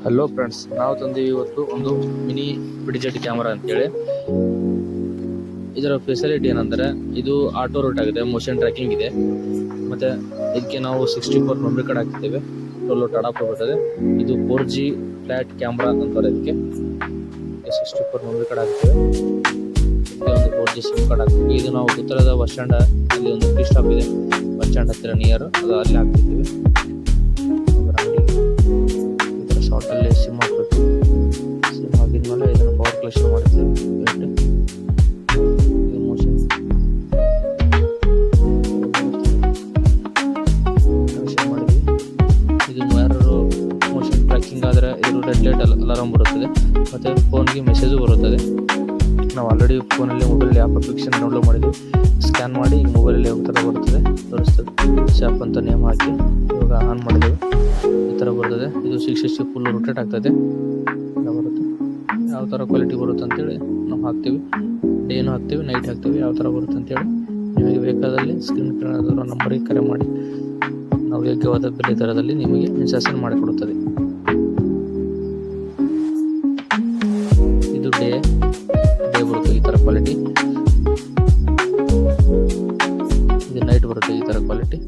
Hello friends, ನಾವು ತಂದೀವಿ ಇವತ್ತು ಒಂದು ಮಿನಿ ಬಿಡಿಜೆಟ್ ಕ್ಯಾಮರಾ ಅಂತೇಳಿ. ಇದರ ಫೆಸಿಲಿಟಿ ಏನಂದರೆ ಇದು ಆಟೋ ರೂಟ್ ಆಗಿದೆ, ಮೋಷನ್ ಟ್ರ್ಯಾಕಿಂಗ್ ಇದೆ. ಮತ್ತು ಇದಕ್ಕೆ ನಾವು 64 ಮೆಮರಿ ಕಾರ್ಡ್ ಹಾಕ್ತಿದ್ದೇವೆ. ಡೌನ್ಲೋಡ್ ಅಡಾಪ್ಟರ್ ಬರ್ತದೆ. ಇದು 4G ಫ್ಲ್ಯಾಟ್ ಕ್ಯಾಮ್ರಾ ಅಂತಾರೆ. ಇದಕ್ಕೆ 64 ಮೆಮರಿ ಕಾರ್ಡ್ ಹಾಕ್ತೇವೆ. ಇದಕ್ಕೆ ಒಂದು 4G ಸಿಮ್ ಕಾರ್ಡ್ ಹಾಕ್ತೀವಿ. ಇದು ನಾವು ಉತ್ತರದ ಬಸ್ ಸ್ಟ್ಯಾಂಡ್ ಅಲ್ಲಿ ಒಂದು ಟೀ ಸ್ಟಾಪ್ ಇದೆ, ಬಸ್ ಸ್ಟ್ಯಾಂಡ್ ಹತ್ತಿರ ನಿಯರ್, ಅದು ಅಲ್ಲಿ ಹಾಕ್ತಿದ್ದೀವಿ. ಶಾರ್ಟಲ್ಲಿ ಸಿಮ್ ಹಾಕಬೇಕು. ಸಿಮ್ ಹಾಕಿದ್ಮೇಲೆ ಇದನ್ನು ಪವರ್ ಕ್ಲಸ್ಟರ್ ಮಾಡ್ತೇವೆ. ಮೋಷನ್ ಮಾಡಿದ್ವಿ. ಇದು ಯಾರು ಮೋಷನ್ ಟ್ರ್ಯಾಕಿಂಗ್ ಆದರೆ ಇದು ರೆಡ್ ಲೈಟ್ ಅಲಾರಾಮ್ ಬರುತ್ತದೆ, ಮತ್ತು ಫೋನ್ಗೆ ಮೆಸೇಜು ಬರುತ್ತದೆ. ನಾವು ಆಲ್ರೆಡಿ ಫೋನಲ್ಲಿ ಮೊಬೈಲಲ್ಲಿ ಆ್ಯಪ್ ಅಪ್ಲಿಕೇಶನ್ ಡೌನ್ಲೋಡ್ ಮಾಡಿದ್ವಿ. ಸ್ಕ್ಯಾನ್ ಮಾಡಿ ಮೊಬೈಲಲ್ಲಿ ಯಾವ ಥರ ಬರುತ್ತದೆ ತೋರಿಸ್ತದೆ. ಶಾಪ್ ಅಂತ ನೇಮ್ ಹಾಕಿ ಇವಾಗ ಆನ್ ಮಾಡಿದೆವು. ಈ ಥರ ಬರ್ತದೆ. ಇದು 660 ಫುಲ್ ರೊಟೇಟ್ ಆಗ್ತದೆ. ಬರುತ್ತೆ ಯಾವ ಥರ ಕ್ವಾಲಿಟಿ ಬರುತ್ತೆ ಅಂತೇಳಿ ನಾವು ಹಾಕ್ತೀವಿ. ಡೇನು ಹಾಕ್ತೀವಿ, ನೈಟ್ ಹಾಕ್ತೀವಿ. ಯಾವ ಥರ ಬರುತ್ತೆ ಅಂತೇಳಿ ನಿಮಗೆ ಬೇಕಾದಲ್ಲಿ ಸ್ಕ್ರೀನ್ ನಂಬರಿಗೆ ಕರೆ ಮಾಡಿ ನಾವು ಯೋಗ್ಯವಾದ ಬೆಲೆ ದರದಲ್ಲಿ ನಿಮಗೆ ಇನ್ಸ್ಟಾಲೇಷನ್ ಮಾಡಿಕೊಡುತ್ತದೆ. ಇದು ಡೇ ಬರುತ್ತೆ ಈ ಥರ ಕ್ವಾಲಿಟಿ. ಇದು ನೈಟ್ ಬರುತ್ತೆ ಈ ಥರ ಕ್ವಾಲಿಟಿ.